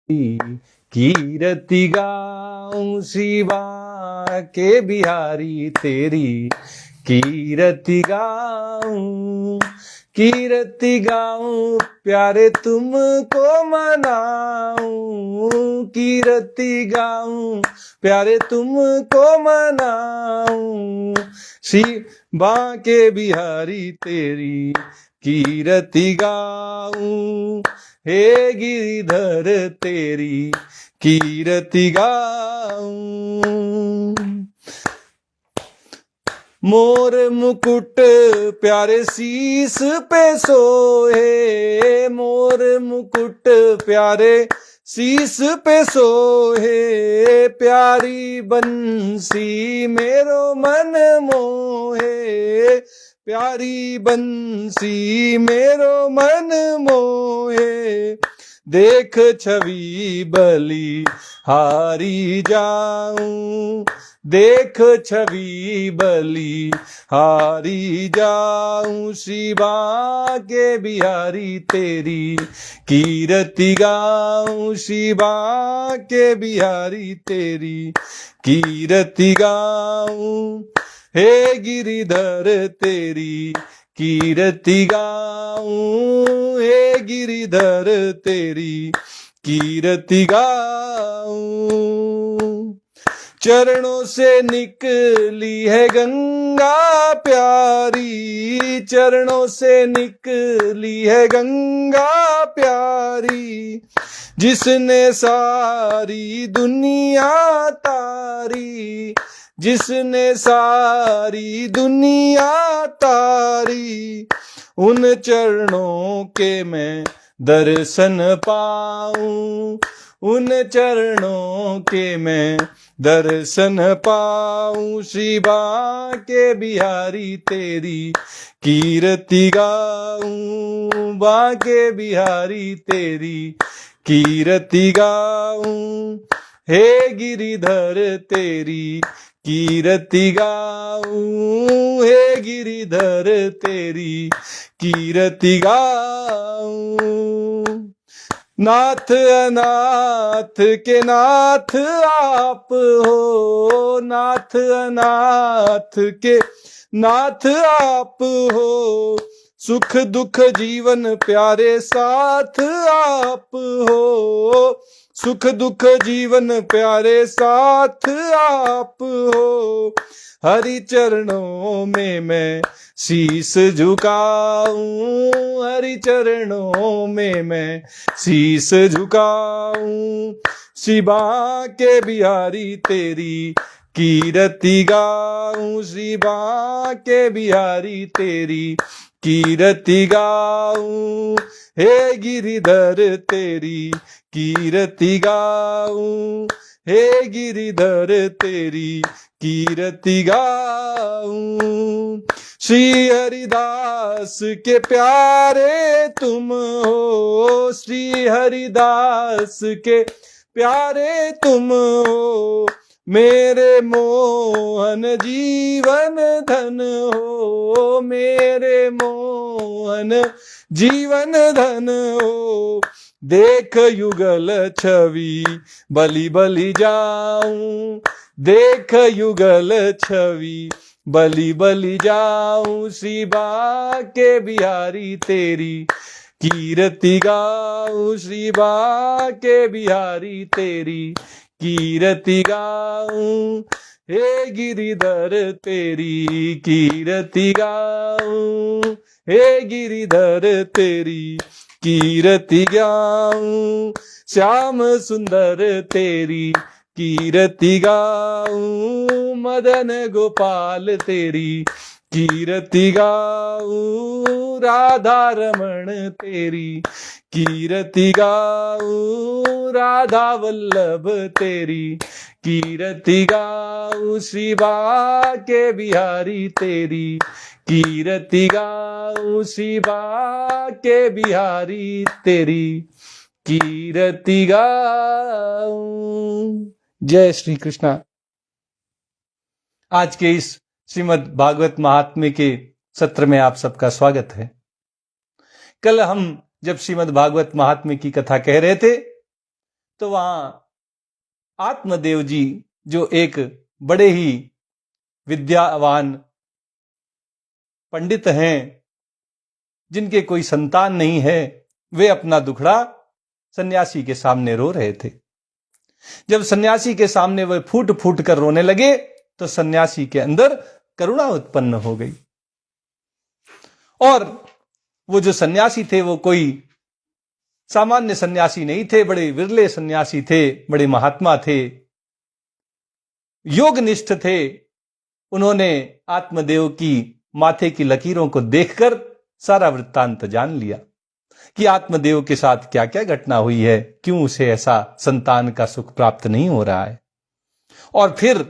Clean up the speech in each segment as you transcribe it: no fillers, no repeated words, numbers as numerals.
कीरति गाऊं शिवा के बिहारी तेरी, कीरति गाऊं, कीरति गाऊं प्यारे तुमको मनाऊं, कीरति गाऊं प्यारे तुमको मनाऊं, शिवा के बिहारी तेरी कीरति गाऊं, हे गिरिधर तेरी कीरति गाऊं। मोर मुकुट प्यारे शीस पे सोहे, मोर मुकुट प्यारे शीस पे सोहे, प्यारी बंसी मेरो मन मोहे, प्यारी बंसी मेरो मन मोहे, देख छवि बलि हारी जाऊं, देख छवि बलि हारी जाऊं, शिवा के बिहारी तेरी कीरति गाऊं, शिवा के बिहारी तेरी कीरति गाऊं, हे गिरिधर तेरी कीरति गाऊं, हे गिरिधर तेरी कीरति गाऊं। चरणों से निकली है गंगा प्यारी, चरणों से निकली है गंगा प्यारी, जिसने सारी दुनिया तारी, जिसने सारी दुनिया तारी, उन चरणों के मैं दर्शन पाऊं, उन चरणों के मैं दर्शन पाऊं, शिवा के बिहारी तेरी कीरति गाऊं, बाके बिहारी तेरी कीरति गाऊं, हे गिरिधर तेरी कीरति गाऊं, हे गिरिधर तेरी कीरति गाऊं। नाथ अनाथ के नाथ आप हो, नाथ अनाथ के नाथ आप हो, सुख दुख जीवन प्यारे साथ आप हो, सुख दुख जीवन प्यारे साथ आप हो, हरि चरणों में मैं शीस झुकाऊं, हरि चरणों में मैं शीस झुकाऊं, शिवा के बिहारी तेरी कीरति गाऊं, शिवा के बिहारी तेरी कीरति गाऊं, हे गिरिधर तेरी कीरति गाऊं, हे गिरिधर तेरी कीरति गाऊं। श्री हरिदास के प्यारे तुम हो, श्री हरिदास के प्यारे तुम हो, मेरे मोहन जीवन धन हो, मेरे मोहन जीवन धन हो, देख युगल छवि बलि बलि जाऊं, देख युगल छवि बलि बलि जाऊं, शिवा के बिहारी तेरी कीरति गाऊं, शिवा के बिहारी तेरी कीरति गाऊं, हे गिरिधर तेरी कीरति गाऊं, हे गिरिधर तेरी कीरति गाऊं, श्याम सुंदर तेरी कीरति गाऊं, मदन गोपाल तेरी कीरति गाऊं, राधा रमण तेरी कीरति गाऊं, राधा वल्लभ तेरी कीरति गाऊं, शिवा के बिहारी तेरी कीरति गाऊं, शिवा के बिहारी तेरी कीरति गाऊं। जय श्री कृष्णा। आज के इस श्रीमद् भागवत महात्म्य के सत्र में आप सबका स्वागत है। कल हम जब श्रीमद् भागवत महात्म्य की कथा कह रहे थे तो वहां आत्मदेव जी, जो एक बड़े ही विद्यावान पंडित हैं, जिनके कोई संतान नहीं है, वे अपना दुखड़ा सन्यासी के सामने रो रहे थे। जब सन्यासी के सामने वे फूट फूट कर रोने लगे तो सन्यासी के अंदर करुणा उत्पन्न हो गई। और वो जो सन्यासी थे वो कोई सामान्य सन्यासी नहीं थे, बड़े विरले सन्यासी थे, बड़े महात्मा थे, योगनिष्ठ थे। उन्होंने आत्मदेव की माथे की लकीरों को देखकर सारा वृत्तांत जान लिया कि आत्मदेव के साथ क्या क्या घटना हुई है, क्यों उसे ऐसा संतान का सुख प्राप्त नहीं हो रहा है। और फिर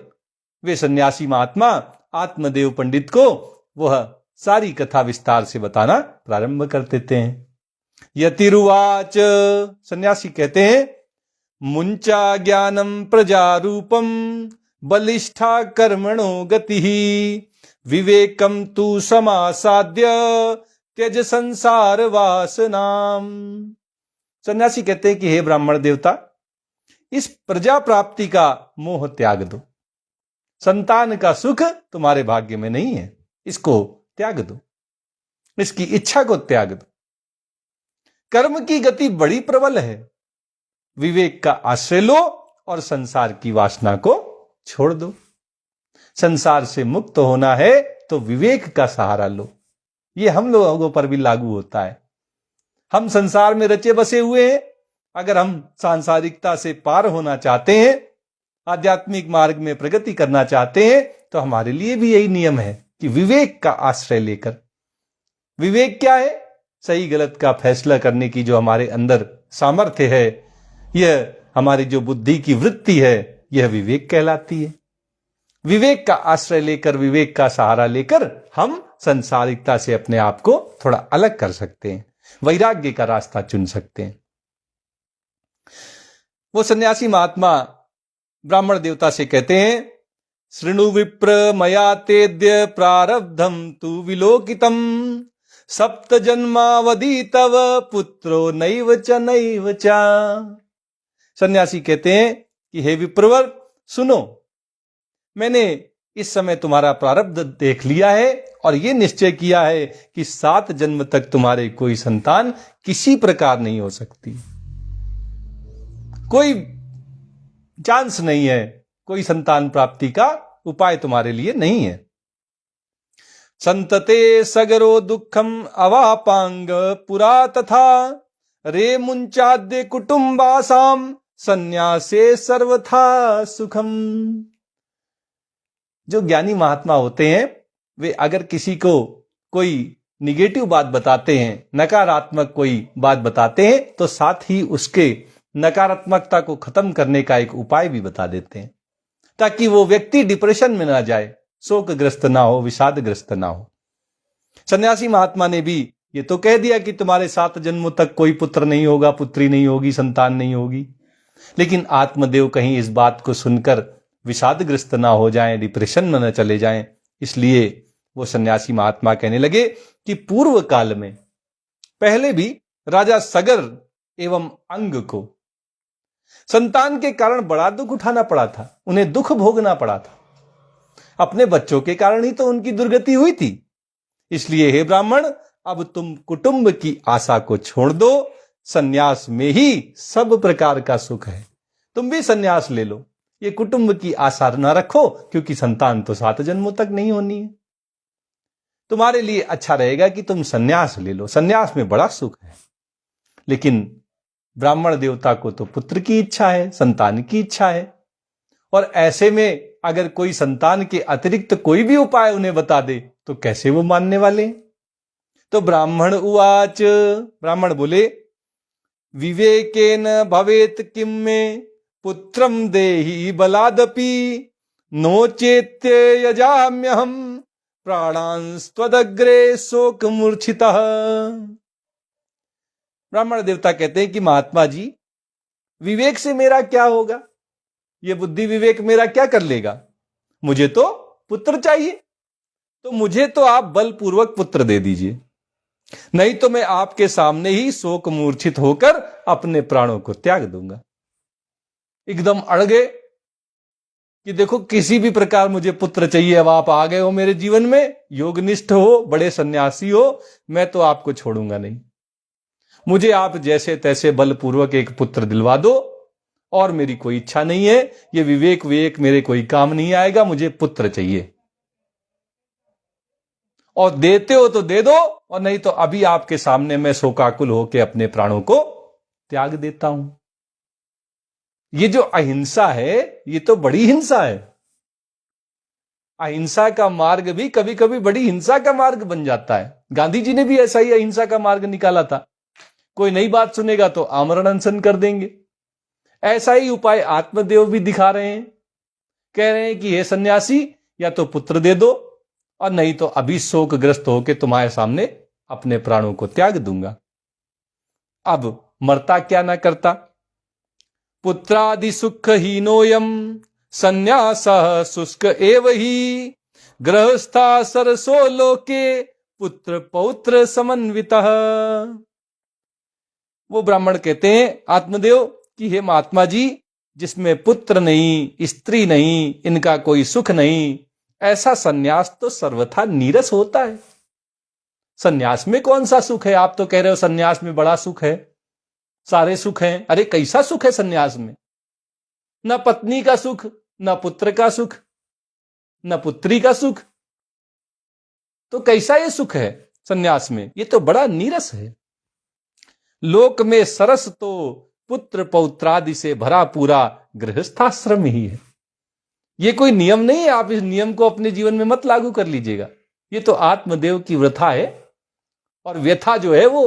वे सन्यासी महात्मा आत्मदेव पंडित को वह सारी कथा विस्तार से बताना प्रारंभ कर देते हैं। यतिरुवाच, सन्यासी कहते हैं, मुंचा ज्ञानम प्रजारूपम बलिष्ठा कर्मणो गति विवेकम तु समासाद्य त्यज संसार वासनाम। सन्यासी कहते हैं कि हे ब्राह्मण देवता, इस प्रजा प्राप्ति का मोह त्याग दो। संतान का सुख तुम्हारे भाग्य में नहीं है, इसको त्याग दो, इसकी इच्छा को त्याग दो। कर्म की गति बड़ी प्रबल है, विवेक का आश्रय लो और संसार की वासना को छोड़ दो। संसार से मुक्त होना है तो विवेक का सहारा लो। ये हम लोगों पर भी लागू होता है। हम संसार में रचे बसे हुए हैं। अगर हम सांसारिकता से पार होना चाहते हैं, आध्यात्मिक मार्ग में प्रगति करना चाहते हैं, तो हमारे लिए भी यही नियम है कि विवेक का आश्रय लेकर। विवेक क्या है? सही गलत का फैसला करने की जो हमारे अंदर सामर्थ्य है, यह हमारी जो बुद्धि की वृत्ति है, यह विवेक कहलाती है। विवेक का आश्रय लेकर, विवेक का सहारा लेकर हम संसारिकता से अपने आप को थोड़ा अलग कर सकते हैं, वैराग्य का रास्ता चुन सकते हैं। वो सन्यासी महात्मा ब्राह्मण देवता से कहते हैं, शृणु विप्र मया तेद्य प्रारब्धम तु विलोकितम सप्त जन्मावधि तव पुत्रो नैव च नैव च। सन्यासी कहते हैं कि हे विप्रवर, सुनो, मैंने इस समय तुम्हारा प्रारब्ध देख लिया है और यह निश्चय किया है कि 7 जन्म तक तुम्हारे कोई संतान किसी प्रकार नहीं हो सकती। कोई चांस नहीं है, कोई संतान प्राप्ति का उपाय तुम्हारे लिए नहीं है। संतते सगरो दुखम अवापांग पुरा तथा रे मुंचाद्य कुटुंबासाम संन्यासे सर्वथा सुखम। जो ज्ञानी महात्मा होते हैं, वे अगर किसी को कोई निगेटिव बात बताते हैं, नकारात्मक कोई बात बताते हैं, तो साथ ही उसके नकारात्मकता को खत्म करने का एक उपाय भी बता देते हैं, ताकि वो व्यक्ति डिप्रेशन में ना जाए, शोकग्रस्त ना हो, विषादग्रस्त ना हो। सन्यासी महात्मा ने भी ये तो कह दिया कि तुम्हारे 7 जन्मों तक कोई पुत्र नहीं होगा, पुत्री नहीं होगी, संतान नहीं होगी। लेकिन आत्मदेव कहीं इस बात को सुनकर विषादग्रस्त ना हो जाएं, डिप्रेशन में न चले जाएं, इसलिए वो सन्यासी महात्मा कहने लगे कि पूर्व काल में पहले भी राजा सगर एवं अंग को संतान के कारण बड़ा दुख उठाना पड़ा था, उन्हें दुख भोगना पड़ा था। अपने बच्चों के कारण ही तो उनकी दुर्गति हुई थी। इसलिए हे ब्राह्मण, अब तुम कुटुंब की आशा को छोड़ दो, सन्यास में ही सब प्रकार का सुख है। तुम भी सन्यास ले लो, ये कुटुंब की आशा न रखो, क्योंकि संतान तो 7 जन्मों तक नहीं होनी है। तुम्हारे लिए अच्छा रहेगा कि तुम सन्यास ले लो, सन्यास में बड़ा सुख है। लेकिन ब्राह्मण देवता को तो पुत्र की इच्छा है, संतान की इच्छा है, और ऐसे में अगर कोई संतान के अतिरिक्त कोई भी उपाय उन्हें बता दे तो कैसे वो मानने वाले। तो ब्राह्मण उवाच, ब्राह्मण बोले, विवेकेन भवेत किम में पुत्रम देहि बलादपि नो चेत्य यजाम्यहम प्राणांस्त्वदग्रे शोक मूर्छितः। ब्राह्मण देवता कहते हैं कि महात्मा जी, विवेक से मेरा क्या होगा, ये बुद्धि विवेक मेरा क्या कर लेगा, मुझे तो पुत्र चाहिए। तो मुझे तो आप बलपूर्वक पुत्र दे दीजिए, नहीं तो मैं आपके सामने ही शोक मूर्छित होकर अपने प्राणों को त्याग दूंगा। एकदम अड़ गए कि देखो किसी भी प्रकार मुझे पुत्र चाहिए, अब आप आ गए हो मेरे जीवन में, योगनिष्ठ हो, बड़े सन्यासी हो, मैं तो आपको छोड़ूंगा नहीं। मुझे आप जैसे तैसे बलपूर्वक एक पुत्र दिलवा दो, और मेरी कोई इच्छा नहीं है, ये विवेक विवेक मेरे कोई काम नहीं आएगा, मुझे पुत्र चाहिए। और देते हो तो दे दो, और नहीं तो अभी आपके सामने मैं शोकाकुल होकर अपने प्राणों को त्याग देता हूं। ये जो अहिंसा है, ये तो बड़ी हिंसा है। अहिंसा का मार्ग भी कभी कभी बड़ी हिंसा का मार्ग बन जाता है। गांधी जी ने भी ऐसा ही अहिंसा का मार्ग निकाला था। कोई नई बात सुनेगा तो आमरण अनशन कर देंगे। ऐसा ही उपाय आत्मदेव भी दिखा रहे हैं। कह रहे हैं कि हे सन्यासी, या तो पुत्र दे दो, और नहीं तो अभी शोकग्रस्त होकर तुम्हारे सामने अपने प्राणों को त्याग दूंगा। अब मरता क्या ना करता। पुत्रादि सुख हीनोयम संन्यासः शुष्क एव ही, गृहस्था सरसो लोके पुत्र पौत्र समन्वितः। वो ब्राह्मण कहते हैं आत्मदेव कि हे महात्मा जी, जिसमें पुत्र नहीं, स्त्री नहीं, इनका कोई सुख नहीं, ऐसा सन्यास तो सर्वथा नीरस होता है। सन्यास में कौन सा सुख है? आप तो कह रहे हो सन्यास में बड़ा सुख है, सारे सुख हैं। अरे कैसा सुख है सन्यास में? न पत्नी का सुख, न पुत्र का सुख, न पुत्री का सुख, तो कैसा ये सुख है सन्यास में? ये तो बड़ा नीरस है। लोक में सरस तो पुत्र पौत्रादि से भरा पूरा गृहस्थाश्रम ही है। ये कोई नियम नहीं है, आप इस नियम को अपने जीवन में मत लागू कर लीजिएगा। ये तो आत्मदेव की व्यथा है, और व्यथा जो है वो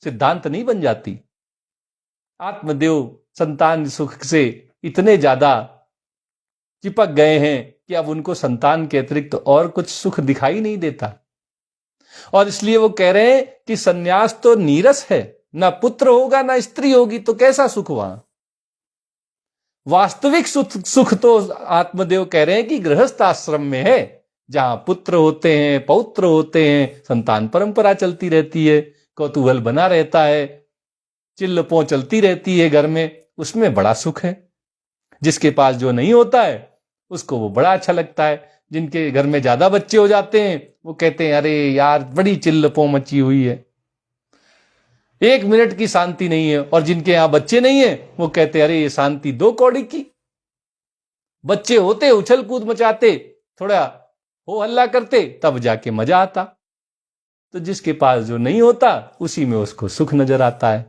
सिद्धांत नहीं बन जाती। आत्मदेव संतान सुख से इतने ज्यादा चिपक गए हैं कि अब उनको संतान के अतिरिक्त और कुछ सुख दिखाई नहीं देता, और इसलिए वो कह रहे हैं कि सन्यास तो नीरस है, ना पुत्र होगा ना स्त्री होगी, तो कैसा सुख वहां? वास्तविक सुख तो आत्मदेव कह रहे हैं कि गृहस्थ आश्रम में है, जहां पुत्र होते हैं, पौत्र होते हैं, संतान परंपरा चलती रहती है, कौतूहल बना रहता है, चिल्ल पो चलती रहती है घर में, उसमें बड़ा सुख है। जिसके पास जो नहीं होता है उसको वो बड़ा अच्छा लगता है। जिनके घर में ज्यादा बच्चे हो जाते हैं वो कहते हैं अरे यार बड़ी चिल्ल पो मची हुई है, एक मिनट की शांति नहीं है। और जिनके यहां बच्चे नहीं है वो कहते हैं अरे ये शांति 2 कौड़ी की। बच्चे होते उछल कूद मचाते, थोड़ा हो हल्ला करते, तब जाके मजा आता। तो जिसके पास जो नहीं होता उसी में उसको सुख नजर आता है।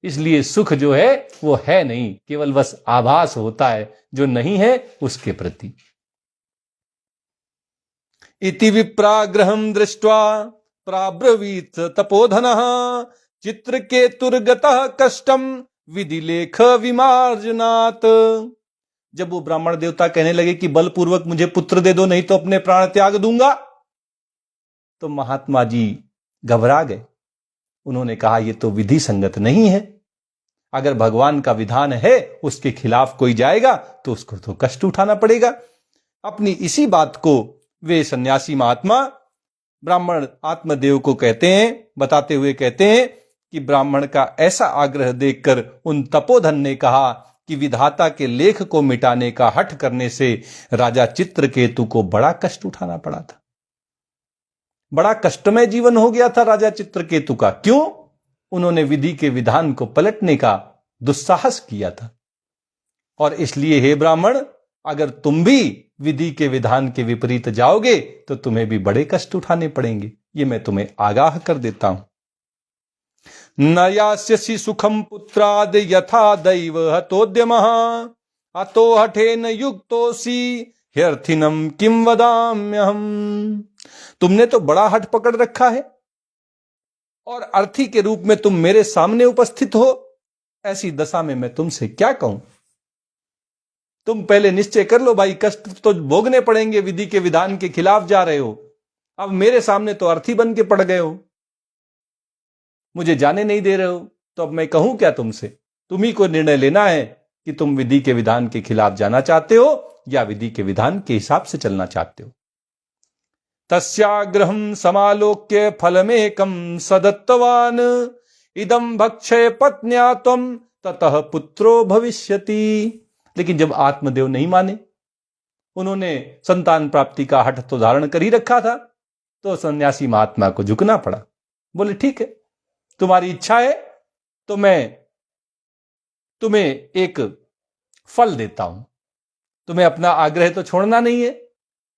इसलिए सुख जो है वो है नहीं, केवल बस आभास होता है जो नहीं है उसके प्रति। इति विप्राग्रहं दृष्ट्वा प्राब्रवीत तपोधनः, चित्रकेतुर्गतः कष्टम विधिलेख विमार्जनात्। जब वो ब्राह्मण देवता कहने लगे कि बलपूर्वक मुझे पुत्र दे दो, नहीं तो अपने प्राण त्याग दूंगा, तो महात्मा जी घबरा गए। उन्होंने कहा ये तो विधि संगत नहीं है। अगर भगवान का विधान है उसके खिलाफ कोई जाएगा तो उसको तो कष्ट उठाना पड़ेगा। अपनी इसी बात को वे सन्यासी महात्मा ब्राह्मण आत्मदेव को कहते हैं, बताते हुए कहते हैं कि ब्राह्मण का ऐसा आग्रह देखकर उन तपोधन ने कहा कि विधाता के लेख को मिटाने का हठ करने से राजा चित्रकेतु को बड़ा कष्ट उठाना पड़ा था। बड़ा कष्टमय जीवन हो गया था राजा चित्रकेतु का। क्यों? उन्होंने विधि के विधान को पलटने का दुस्साहस किया था। और इसलिए हे ब्राह्मण, अगर तुम भी विधि के विधान के विपरीत जाओगे तो तुम्हें भी बड़े कष्ट उठाने पड़ेंगे। ये मैं तुम्हें आगाह कर देता हूं। न यास्यसि सुखम पुत्राद यथा दैव हतोद्यमः, अतो हठेन युक्तोसि ह्यर्थिनम किम वदाम्यहम्। तुमने तो बड़ा हठ पकड़ रखा है, और अर्थी के रूप में तुम मेरे सामने उपस्थित हो। ऐसी दशा में मैं तुमसे क्या कहूं? तुम पहले निश्चय कर लो भाई, कष्ट तो भोगने पड़ेंगे, विधि के विधान के खिलाफ जा रहे हो। अब मेरे सामने तो अर्थी बन के पड़ गए हो, मुझे जाने नहीं दे रहे हो, तो अब मैं कहूं क्या तुमसे? तुम ही को निर्णय लेना है कि तुम विधि के विधान के खिलाफ जाना चाहते हो या विधि के विधान के हिसाब से चलना चाहते हो। तस्याग्रहं समालोक्य फलमेकं सदत्तवान्, इदं भक्षय पत्न्या त्वं ततः पुत्रो भविष्यति। लेकिन जब आत्मदेव नहीं माने, उन्होंने संतान प्राप्ति का हठ तो धारण कर ही रखा था, तो सन्यासी महात्मा को झुकना पड़ा। बोले ठीक है, तुम्हारी इच्छा है तो मैं तुम्हें एक फल देता हूं, तुम्हें अपना आग्रह तो छोड़ना नहीं है,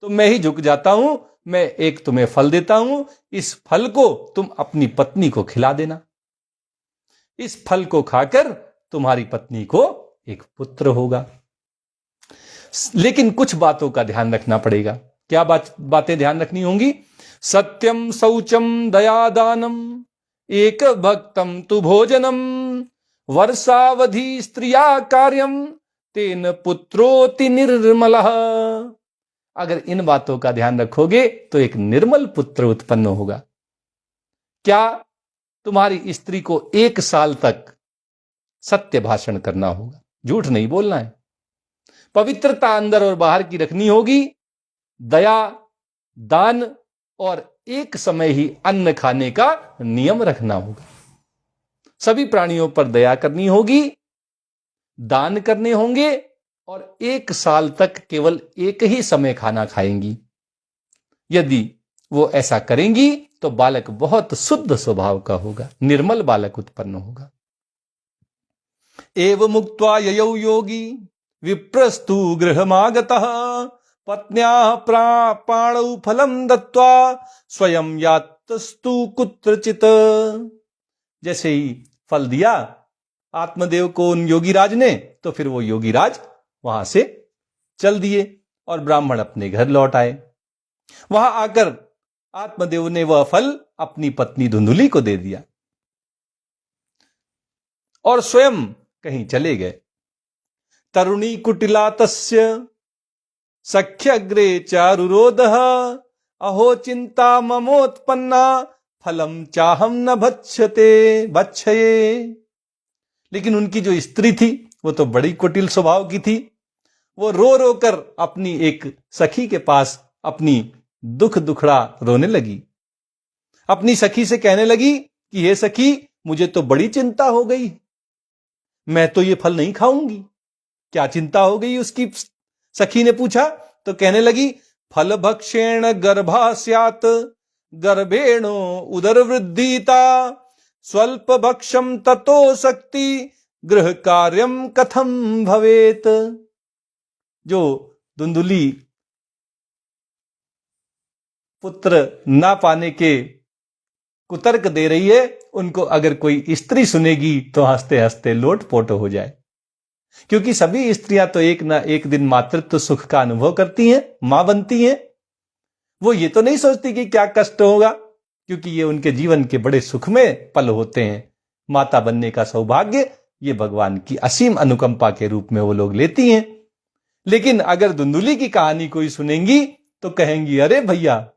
तो मैं ही झुक जाता हूं, मैं एक तुम्हें फल देता हूं, इस फल को तुम अपनी पत्नी को खिला देना, इस फल को खाकर तुम्हारी पत्नी को एक पुत्र होगा। लेकिन कुछ बातों का ध्यान रखना पड़ेगा। क्या बातें ध्यान रखनी होंगी? सत्यम शौचम दया दानम एक भक्तम तु भोजनम वर्षावधि स्त्रिया कार्यम तेन पुत्रोति निर्मल। अगर इन बातों का ध्यान रखोगे तो एक निर्मल पुत्र उत्पन्न होगा। क्या? तुम्हारी स्त्री को 1 साल तक सत्य भाषण करना होगा, झूठ नहीं बोलना है, पवित्रता अंदर और बाहर की रखनी होगी, दया दान और एक समय ही अन्न खाने का नियम रखना होगा। सभी प्राणियों पर दया करनी होगी, दान करने होंगे और 1 साल तक केवल एक ही समय खाना खाएंगी। यदि वो ऐसा करेंगी तो बालक बहुत शुद्ध स्वभाव का होगा, निर्मल बालक उत्पन्न होगा। एव मुक्त्वा ययौ योगी विप्रस्तु गृहमागतः पत्न्याः पाणौ फलं दत्त्वा स्वयं यातस्तु कुत्रचित। जैसे ही फल दिया आत्मदेव को उन योगीराज ने, तो फिर वो योगीराज वहां से चल दिए और ब्राह्मण अपने घर लौट आए। वहां आकर आत्मदेव ने वह फल अपनी पत्नी धुंधुली को दे दिया और स्वयं कहीं चले गए। तरुणी कुटिला तस्य सख्यग्रे चारुरोदः अहो चिंता ममोत्पन्ना फलम चाहम न भक्षये। लेकिन उनकी जो स्त्री थी वो तो बड़ी कुटिल स्वभाव की थी। वो रो रो कर अपनी एक सखी के पास अपनी दुख दुखड़ा रोने लगी। अपनी सखी से कहने लगी कि हे सखी, मुझे तो बड़ी चिंता हो गई, मैं तो ये फल नहीं खाऊंगी। क्या चिंता हो गई उसकी सखी ने पूछा, तो कहने लगी फल भक्षेण गर्भा स्यात् गर्भेणो उदर वृद्धिता स्वल्प भक्षम ततो शक्ति गृह कार्यम कथम भवेत। जो धुंधुली पुत्र ना पाने के कुतर्क दे रही है, उनको अगर कोई स्त्री सुनेगी तो हंसते हंसते लोटपोट हो जाए। क्योंकि सभी स्त्रियां तो एक ना एक दिन मातृत्व सुख का अनुभव करती हैं, मां बनती हैं। वो ये तो नहीं सोचती कि क्या कष्ट होगा, क्योंकि ये उनके जीवन के बड़े सुख में पल होते हैं। माता बनने का सौभाग्य ये भगवान की असीम अनुकंपा के रूप में वो लोग लेती हैं। लेकिन अगर धुंधुली की कहानी कोई सुनेंगी तो कहेंगी, अरे भैया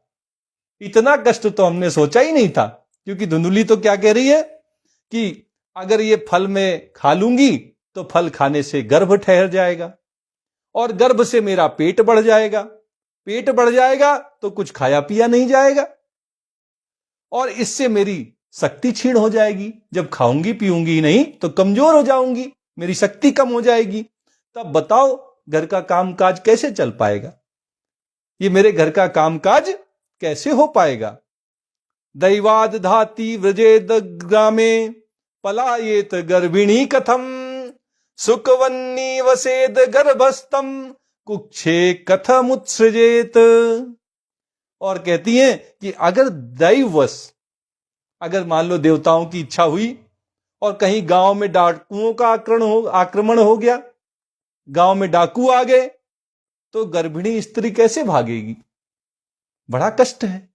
इतना कष्ट तो हमने सोचा ही नहीं था। क्योंकि धुंधुली तो क्या कह रही है कि अगर ये फल मैं खा लूंगी तो फल खाने से गर्भ ठहर जाएगा और गर्भ से मेरा पेट बढ़ जाएगा, पेट बढ़ जाएगा तो कुछ खाया पिया नहीं जाएगा और इससे मेरी शक्ति क्षीण हो जाएगी। जब खाऊंगी पीऊंगी नहीं तो कमजोर हो जाऊंगी, मेरी शक्ति कम हो जाएगी। तब बताओ घर का कामकाज कैसे चल पाएगा, ये मेरे घर का कामकाज कैसे हो पाएगा। दैवाद धाती व्रजेद ग्रामे पलायेत गर्भिणी कथम सुखवन्नी वसेद गर्भस्थम कुक्षे कथम उत्सृजेत। और कहती हैं कि अगर दैववश, अगर मान लो देवताओं की इच्छा हुई और कहीं गांव में डाकुओं का आक्रमण हो गया, गांव में डाकू आ गए, तो गर्भिणी स्त्री कैसे भागेगी? बड़ा कष्ट है।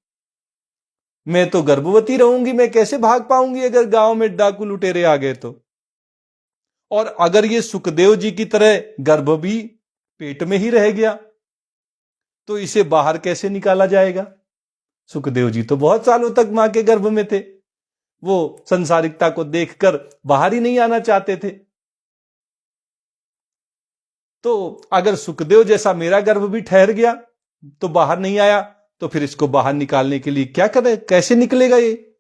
मैं तो गर्भवती रहूंगी, मैं कैसे भाग पाऊंगी अगर गांव में डाकू लुटेरे आ गए तो। और अगर ये सुखदेव जी की तरह गर्भ भी पेट में ही रह गया तो इसे बाहर कैसे निकाला जाएगा? सुखदेव जी तो बहुत सालों तक मां के गर्भ में थे, वो संसारिकता को देखकर बाहर ही नहीं आना चाहते थे। तो अगर सुखदेव जैसा मेरा गर्भ भी ठहर गया तो बाहर नहीं आया, तो फिर इसको बाहर निकालने के लिए क्या करें, कैसे निकलेगा, ये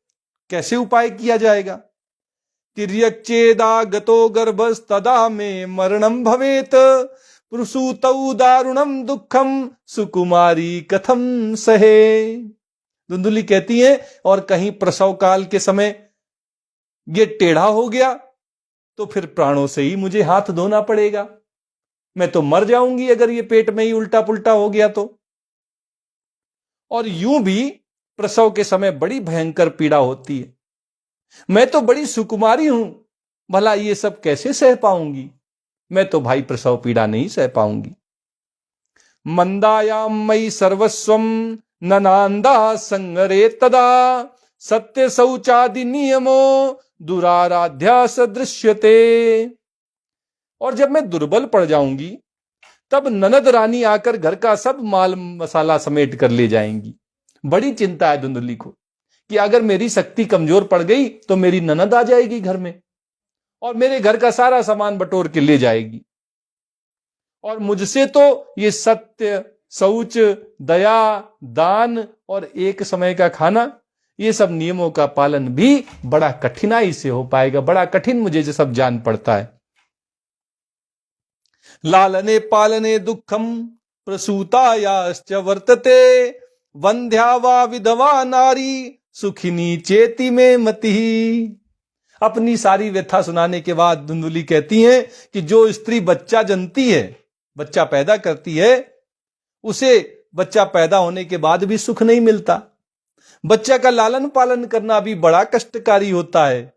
कैसे उपाय किया जाएगा? तिर्यक्चेदागतो गर्भस्तदा मे मरणं भवेत प्रसूतौ दारुणं दुःखम सुकुमारी कथम सहे। धुंधुली कहती है, और कहीं प्रसव काल के समय ये टेढ़ा हो गया तो फिर प्राणों से ही मुझे हाथ धोना पड़ेगा, मैं तो मर जाऊंगी अगर ये पेट में ही उल्टा पुल्टा हो गया तो। और यूं भी प्रसव के समय बड़ी भयंकर पीड़ा होती है, मैं तो बड़ी सुकुमारी हूं, भला ये सब कैसे सह पाऊंगी, मैं तो भाई प्रसव पीड़ा नहीं सह पाऊंगी। मंदायाम मई सर्वस्वम ननांदा संगरे तदा सत्य शौचादि नियमो दुराराध्या सदृश्यते। और जब मैं दुर्बल पड़ जाऊंगी तब ननद रानी आकर घर का सब माल मसाला समेट कर ले जाएंगी। बड़ी चिंता है धुंधली को कि अगर मेरी शक्ति कमजोर पड़ गई तो मेरी ननद आ जाएगी घर में और मेरे घर का सारा सामान बटोर के ले जाएगी, और मुझसे तो ये सत्य, शौच, दया, दान और एक समय का खाना, ये सब नियमों का पालन भी बड़ा कठिनाई से हो पाएगा, बड़ा कठिन मुझे ये सब जान पड़ता है। लालने पालने दुखम प्रसूतायाश्च वर्तते वंध्या वा विधवा नारी सुखिनी चेती में मति। अपनी सारी व्यथा सुनाने के बाद धुंधुली कहती हैं कि जो स्त्री बच्चा जनती है, बच्चा पैदा करती है, उसे बच्चा पैदा होने के बाद भी सुख नहीं मिलता। बच्चा का लालन पालन करना भी बड़ा कष्टकारी होता है,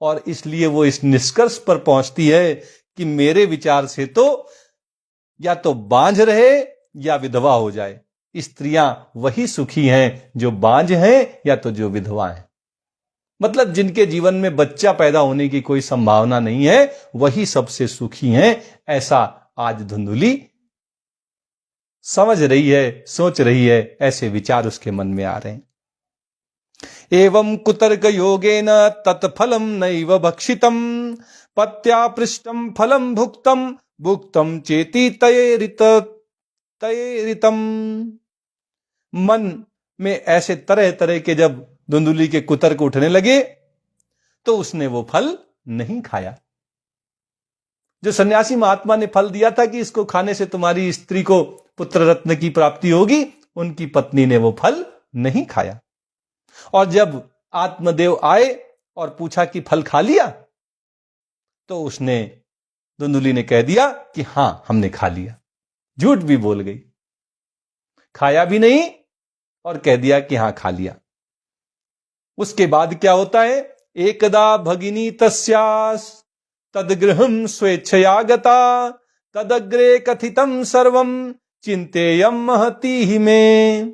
और इसलिए वो इस निष्कर्ष पर पहुंचती है कि मेरे विचार से तो या तो बांझ रहे या विधवा हो जाए। स्त्रियां वही सुखी हैं जो बांझ हैं या तो जो विधवा हैं। मतलब जिनके जीवन में बच्चा पैदा होने की कोई संभावना नहीं है, वही सबसे सुखी हैं, ऐसा आज धुंधुली समझ रही है, सोच रही है, ऐसे विचार उसके मन में आ रहे हैं। एवं कुतर्क योगेन तत्फलम नैव भक्षितम पत्या पृष्ठम फलम भुक्तम भुक्तम चेती तयेरितम। मन में ऐसे तरह तरह के जब धुंधुली के कुतर्क उठने लगे तो उसने वो फल नहीं खाया। जो सन्यासी महात्मा ने फल दिया था कि इसको खाने से तुम्हारी स्त्री को पुत्र रत्न की प्राप्ति होगी, उनकी पत्नी ने वो फल नहीं खाया। और जब आत्मदेव आए और पूछा कि फल खा लिया, तो उसने, धुंधुली ने कह दिया कि हां हमने खा लिया। झूठ भी बोल गई, खाया भी नहीं और कह दिया कि हां खा लिया। उसके बाद क्या होता है, एकदा भगिनी तस्यास तदगृहं स्वेच्छया गता तदग्रे कथितम सर्वम चिंतेयम महती ही में।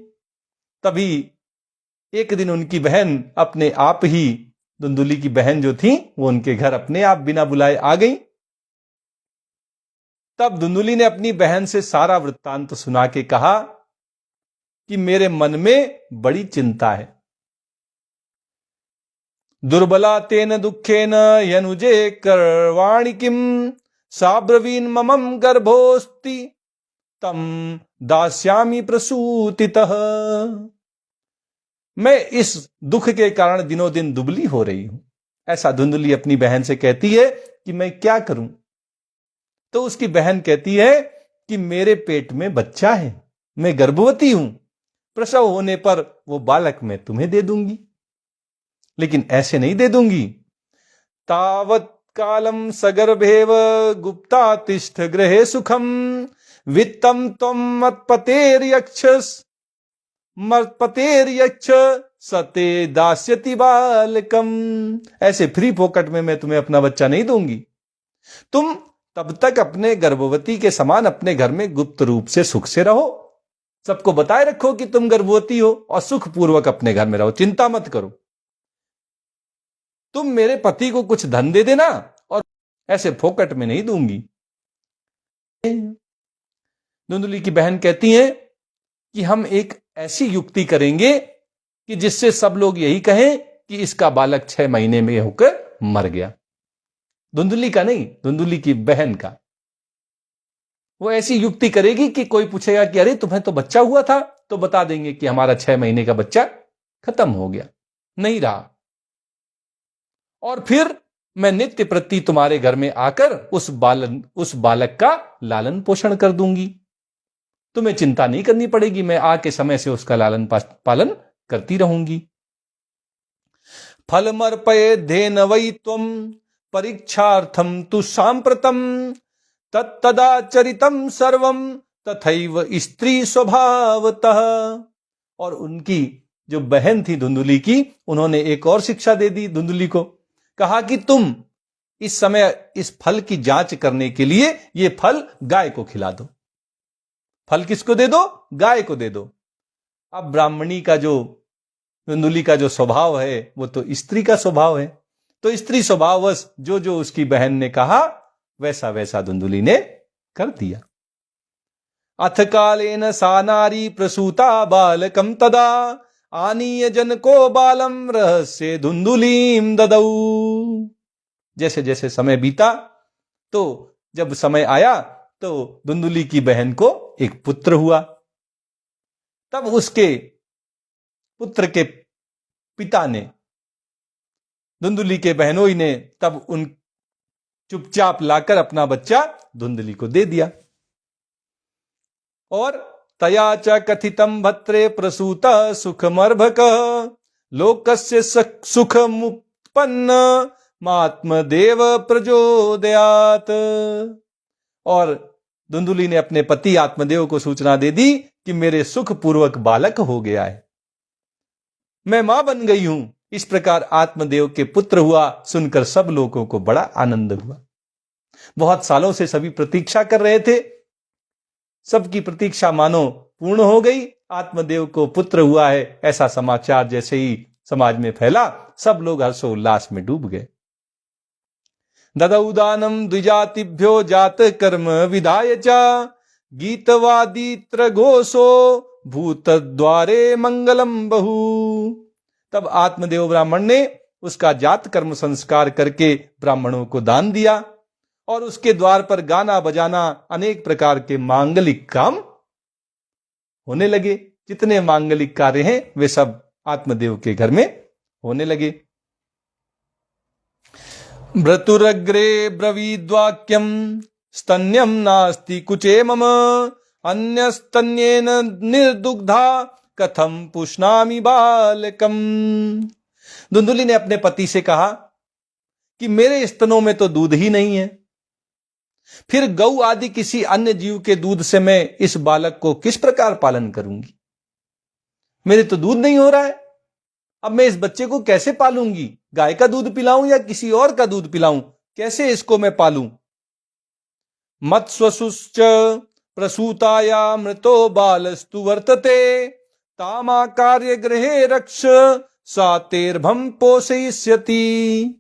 तभी एक दिन उनकी बहन अपने आप ही, धुंधुली की बहन जो थी वो उनके घर अपने आप बिना बुलाए आ गई। तब धुंधुली ने अपनी बहन से सारा वृत्तांत सुना के कहा कि मेरे मन में बड़ी चिंता है। दुर्बला तेन दुखेन यनुजे करवाणि किम साब्रवीन ममम गर्भोस्ति तम दास्यामि प्रसूतितः। मैं इस दुख के कारण दिनों दिन दुबली हो रही हूं, ऐसा धुंधुली अपनी बहन से कहती है कि मैं क्या करूं। तो उसकी बहन कहती है कि मेरे पेट में बच्चा है, मैं गर्भवती हूं, प्रसव होने पर वो बालक मैं तुम्हें दे दूंगी, लेकिन ऐसे नहीं दे दूंगी। तावत कालम सगर्भेव गुप्ता तिष्ठ गृहे सुखम वित्तम त्वं मत्पतेर्यक्ष सते दास्यति बालकम। ऐसे फ्री फोकट में मैं तुम्हें अपना बच्चा नहीं दूंगी। तुम तब तक अपने गर्भवती के समान अपने घर में गुप्त रूप से सुख से रहो, सबको बताए रखो कि तुम गर्भवती हो और सुखपूर्वक अपने घर में रहो, चिंता मत करो। तुम मेरे पति को कुछ धन दे देना और ऐसे फोकट में नहीं दूंगी। धुंधुली की बहन कहती है कि हम एक ऐसी युक्ति करेंगे कि जिससे सब लोग यही कहें कि इसका बालक 6 महीने में होकर मर गया। धुंधुली का नहीं, धुंधुली की बहन का। वो ऐसी युक्ति करेगी कि कोई पूछेगा कि अरे तुम्हें तो बच्चा हुआ था, तो बता देंगे कि हमारा 6 महीने का बच्चा खत्म हो गया, नहीं रहा। और फिर मैं नित्य प्रति तुम्हारे घर में आकर उस बालक का लालन पोषण कर दूंगी। तुम्हें चिंता नहीं करनी पड़ेगी, मैं आके समय से उसका लालन पालन करती रहूंगी। फलमर्पयेद्धेन वै त्वं परीक्षार्थम तु सांप्रतम तत्तदाचरितम सर्वम तथैव स्त्री स्वभावतः। और उनकी जो बहन थी धुंधुली की, उन्होंने एक और शिक्षा दे दी धुंधुली को। कहा कि तुम इस समय इस फल की जांच करने के लिए ये फल गाय को खिला दो। फल किसको दे दो? गाय को दे दो। अब ब्राह्मणी का जो धुंधुली का जो स्वभाव है वो तो स्त्री का स्वभाव है, तो स्त्री स्वभाववश जो जो उसकी बहन ने कहा वैसा वैसा धुंधुली ने कर दिया। अथ कालेन सा नारी प्रसूता बालकम तदा आनीय जनको बालम रहस्य धुंधुलीम ददौ। जैसे जैसे समय बीता, तो जब समय आया तो धुंधुली की बहन को एक पुत्र हुआ। तब उसके पुत्र के पिता ने, धुंधुली के बहनोई ने, तब उन चुपचाप लाकर अपना बच्चा धुंधुली को दे दिया। और तया च कथितम भत्रे प्रसूत सुखमर्भक लोकस्य सुखमुत्पन्न मात्मदेव प्रचोदयात्। और धुंधुली ने अपने पति आत्मदेव को सूचना दे दी कि मेरे सुखपूर्वक बालक हो गया है, मैं मां बन गई हूं। इस प्रकार आत्मदेव के पुत्र हुआ सुनकर सब लोगों को बड़ा आनंद हुआ। बहुत सालों से सभी प्रतीक्षा कर रहे थे, सबकी प्रतीक्षा मानो पूर्ण हो गई। आत्मदेव को पुत्र हुआ है ऐसा समाचार जैसे ही समाज में फैला, सब लोग हर्षोल्लास में डूब गए। ददौदानम द्विजातिभ्यो जात कर्म विधाय च गीतवादित्र घोषो भूत द्वारे मंगलम बहु। तब आत्मदेव ब्राह्मण ने उसका जात कर्म संस्कार करके ब्राह्मणों को दान दिया और उसके द्वार पर गाना बजाना अनेक प्रकार के मांगलिक काम होने लगे। जितने मांगलिक कार्य हैं वे सब आत्मदेव के घर में होने लगे। भ्रतुरग्रे ब्रवीद्वाक्यम स्तन्यम नास्ति कुचे मम अन्यस्तन्येन निर्दुग्धा कथम पुष्णामि बालकम। धुंधुली ने अपने पति से कहा कि मेरे स्तनों में तो दूध ही नहीं है, फिर गौ आदि किसी अन्य जीव के दूध से मैं इस बालक को किस प्रकार पालन करूंगी? मेरे तो दूध नहीं हो रहा है, अब मैं इस बच्चे को कैसे पालूंगी? गाय का दूध पिलाऊं या किसी और का दूध पिलाऊं? कैसे इसको मैं पालूं? मत्स्वसुश्च प्रसूताया मृतो बालस्तु वर्तते तामा कार्य गृहे रक्ष सातेर्भम पोषयिष्यति।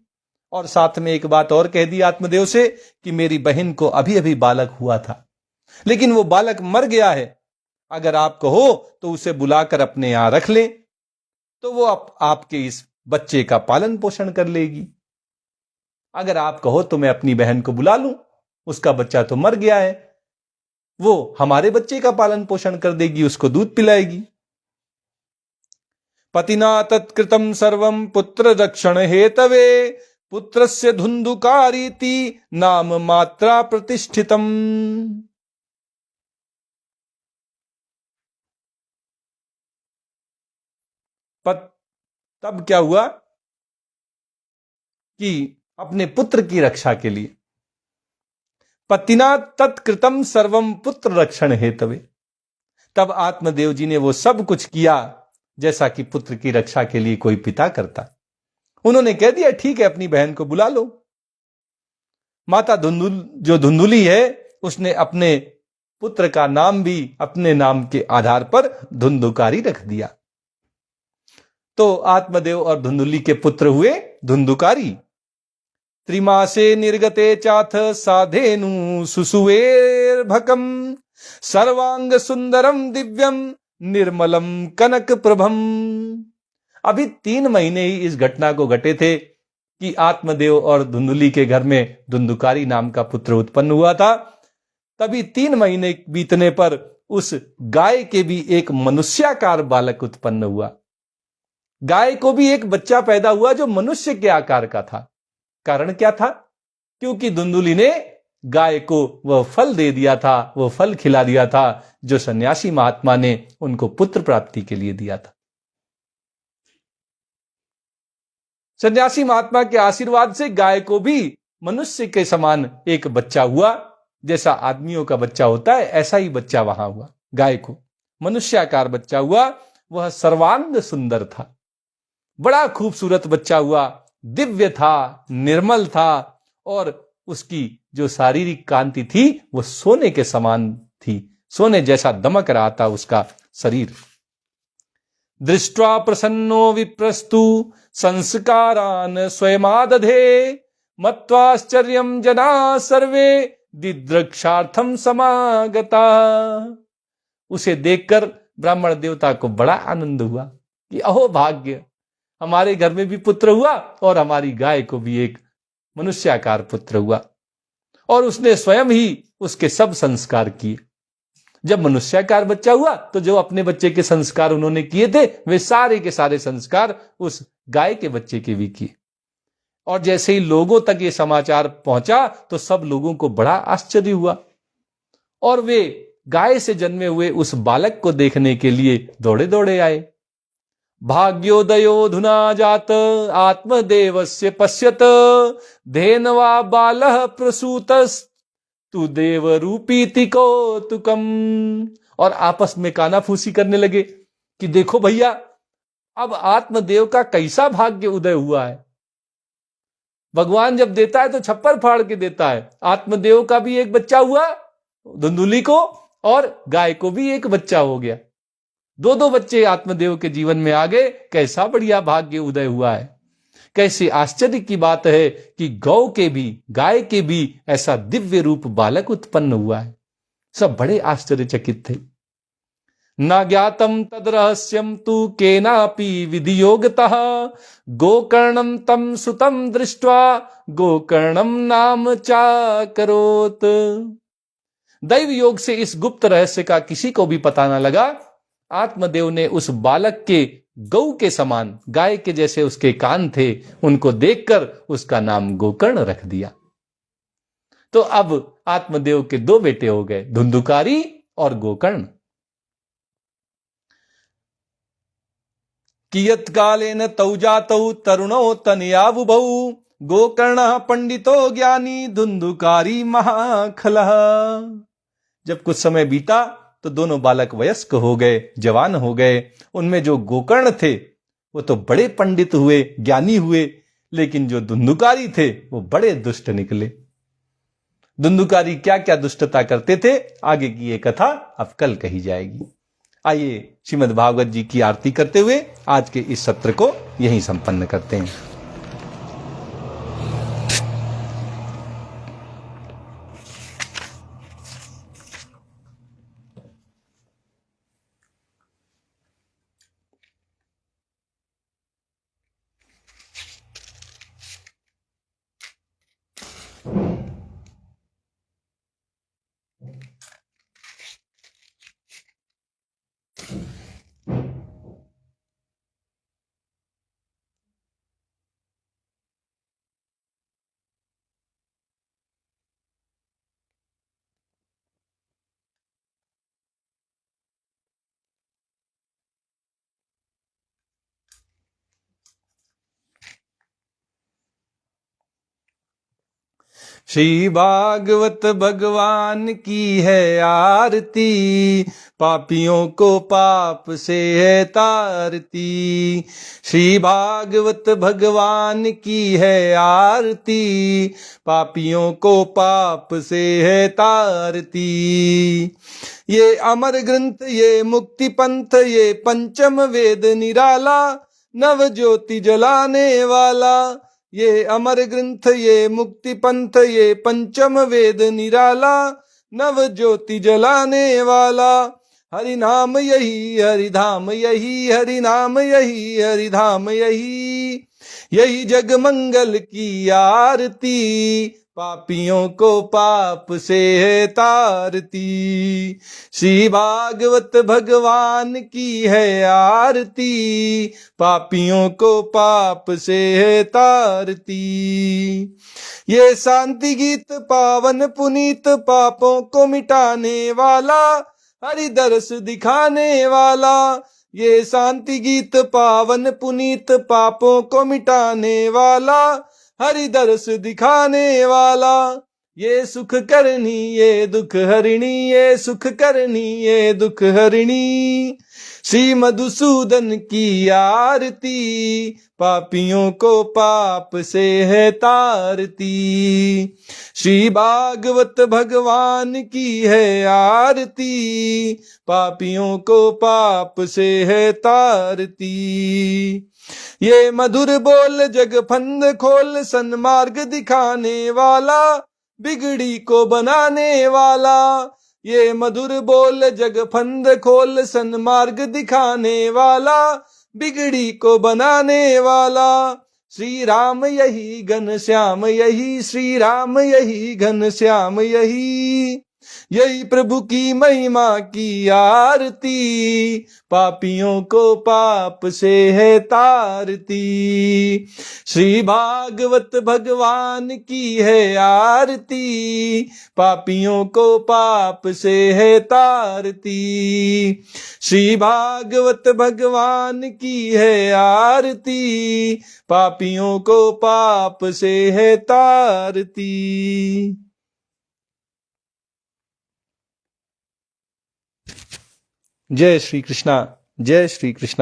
और साथ में एक बात और कह दी आत्मदेव से कि मेरी बहन को अभी अभी बालक हुआ था, लेकिन वो बालक मर गया है। अगर आप कहो तो उसे बुलाकर अपने यहां रख ले, तो वो आपके इस बच्चे का पालन पोषण कर लेगी। अगर आप कहो तो मैं अपनी बहन को बुला लूं, उसका बच्चा तो मर गया है, वो हमारे बच्चे का पालन पोषण कर देगी, उसको दूध पिलाएगी। पतिना तत्कृतम सर्वम पुत्र रक्षण हेतवे पुत्रस्य धुंधुकारीति नाम मात्रा प्रतिष्ठितम। तब क्या हुआ कि अपने पुत्र की रक्षा के लिए पतिना तत्कृतम सर्वम पुत्र रक्षण हेतवे, तब आत्मदेव जी ने वो सब कुछ किया जैसा कि पुत्र की रक्षा के लिए कोई पिता करता। उन्होंने कह दिया ठीक है, अपनी बहन को बुला लो। माता धुंधुली है, उसने अपने पुत्र का नाम भी अपने नाम के आधार पर धुंधुकारी रख दिया। तो आत्मदेव और धुंधुली के पुत्र हुए धुंधुकारी। त्रिमासे निर्गते चाथ साधेनु सुसुवेर्भकम सर्वांग सुंदरम दिव्यम निर्मलम कनक प्रभम। अभी 3 महीने ही इस घटना को घटे थे कि आत्मदेव और धुंधुली के घर में धुंधुकारी नाम का पुत्र उत्पन्न हुआ था। तभी 3 महीने बीतने पर उस गाय के भी एक मनुष्याकार बालक उत्पन्न हुआ। गाय को भी एक बच्चा पैदा हुआ जो मनुष्य के आकार का था। कारण क्या था? क्योंकि धुंधुली ने गाय को वह फल दे दिया था, वह फल खिला दिया था जो सन्यासी महात्मा ने उनको पुत्र प्राप्ति के लिए दिया था। सन्यासी महात्मा के आशीर्वाद से गाय को भी मनुष्य के समान एक बच्चा हुआ। जैसा आदमियों का बच्चा होता है ऐसा ही बच्चा वहां हुआ। गाय को मनुष्याकार बच्चा हुआ। वह सर्वांग सुंदर था, बड़ा खूबसूरत बच्चा हुआ, दिव्य था, निर्मल था, और उसकी जो शारीरिक कांति थी वो सोने के समान थी, सोने जैसा दमक रहा था उसका शरीर। दृष्ट्वा प्रसन्नो विप्रस्तु संस्कारान स्वयमादधे मत्वाश्चर्यम जना सर्वे दिद्रक्षार्थम समागता। उसे देखकर ब्राह्मण देवता को बड़ा आनंद हुआ कि अहो भाग्य, हमारे घर में भी पुत्र हुआ और हमारी गाय को भी एक मनुष्याकार पुत्र हुआ। और उसने स्वयं ही उसके सब संस्कार किए। जब मनुष्याकार बच्चा हुआ तो जो अपने बच्चे के संस्कार उन्होंने किए थे वे सारे के सारे संस्कार उस गाय के बच्चे के भी किए। और जैसे ही लोगों तक ये समाचार पहुंचा तो सब लोगों को बड़ा आश्चर्य हुआ और वे गाय से जन्मे हुए उस बालक को देखने के लिए दौड़े दौड़े आए। भाग्योदयोधुना जात आत्मदेवस्य पश्यत धेनवा बालः प्रसूतस् तु देव रूपीति कौतुकम। और आपस में कानाफूसी करने लगे कि देखो भैया, अब आत्मदेव का कैसा भाग्य उदय हुआ है। भगवान जब देता है तो छप्पर फाड़ के देता है। आत्मदेव का भी एक बच्चा हुआ धुंधुली को, और गाय को भी एक बच्चा हो गया। दो दो बच्चे आत्मदेव के जीवन में आ गए। कैसा बढ़िया भाग्य उदय हुआ है। कैसे आश्चर्य की बात है कि गौ के भी, गाय के भी ऐसा दिव्य रूप बालक उत्पन्न हुआ है। सब बड़े आश्चर्यचकित थे। न ज्ञातम तद रहस्यम तु केनापि विधियोगतः गोकर्णम तम सुतम दृष्ट्वा गोकर्णम नाम चाकरोत। दैव योग से इस गुप्त रहस्य का किसी को भी पता न लगा। आत्मदेव ने उस बालक के गौ के समान, गाय के जैसे उसके कान थे, उनको देखकर उसका नाम गोकर्ण रख दिया। तो अब आत्मदेव के दो बेटे हो गए, धुंधुकारी और गोकर्ण। कियत कालेन तौ जातौ तरुणो तनयाबुभौ गोकर्ण पंडितो ज्ञानी धुंधुकारी महाखलः। जब कुछ समय बीता तो दोनों बालक वयस्क हो गए, जवान हो गए। उनमें जो गोकर्ण थे वो तो बड़े पंडित हुए, ज्ञानी हुए, लेकिन जो धुंधुकारी थे वो बड़े दुष्ट निकले। धुंधुकारी क्या क्या दुष्टता करते थे, आगे की ये कथा अब कल कही जाएगी। आइए श्रीमद् भागवत जी की आरती करते हुए आज के इस सत्र को यहीं संपन्न करते हैं। श्री भागवत भगवान की है आरती, पापियों को पाप से है तारती। श्री भागवत भगवान की है आरती, पापियों को पाप से है तारती। ये अमर ग्रंथ, ये मुक्ति पंथ, ये पंचम वेद निराला, नव ज्योति जलाने वाला। ये अमर ग्रंथ, ये मुक्ति पंथ, ये पंचम वेद निराला, नव ज्योति जलाने वाला। हरि नाम यही, हरि धाम यही, हरि नाम यही, हरि धाम यही। यही जग मंगल की आरती, पापियों को पाप से है तारती। श्री भागवत भगवान की है आरती, पापियों को पाप से है तारती। ये शांति गीत पावन पुनीत, पापों को मिटाने वाला, हरि दर्श दिखाने वाला। ये शांति गीत पावन पुनीत, पापों को मिटाने वाला, हरि दर्श दिखाने वाला। ये सुख करनी ये दुख हरिणी, ये सुख करनी ये दुख हरिणी। श्री मधुसूदन की आरती, पापियों को पाप से है तारती। श्री भागवत भगवान की है आरती, पापियों को पाप से है तारती। ये मधुर बोल जग फंद खोल, सन्मार्ग दिखाने वाला, बिगड़ी को बनाने वाला। ये मधुर बोल जग फंद खोल, सन्मार्ग दिखाने वाला, बिगड़ी को बनाने वाला। श्री राम यही घनश्याम यही, श्री राम यही घनश्याम यही। यही प्रभु की महिमा की आरती, पापियों को पाप से है तारती। श्री भागवत भगवान की है आरती, पापियों को पाप से है तारती। श्री भागवत भगवान की है आरती, पापियों को पाप से है तारती। जय श्री कृष्णा, जय श्री कृष्णा।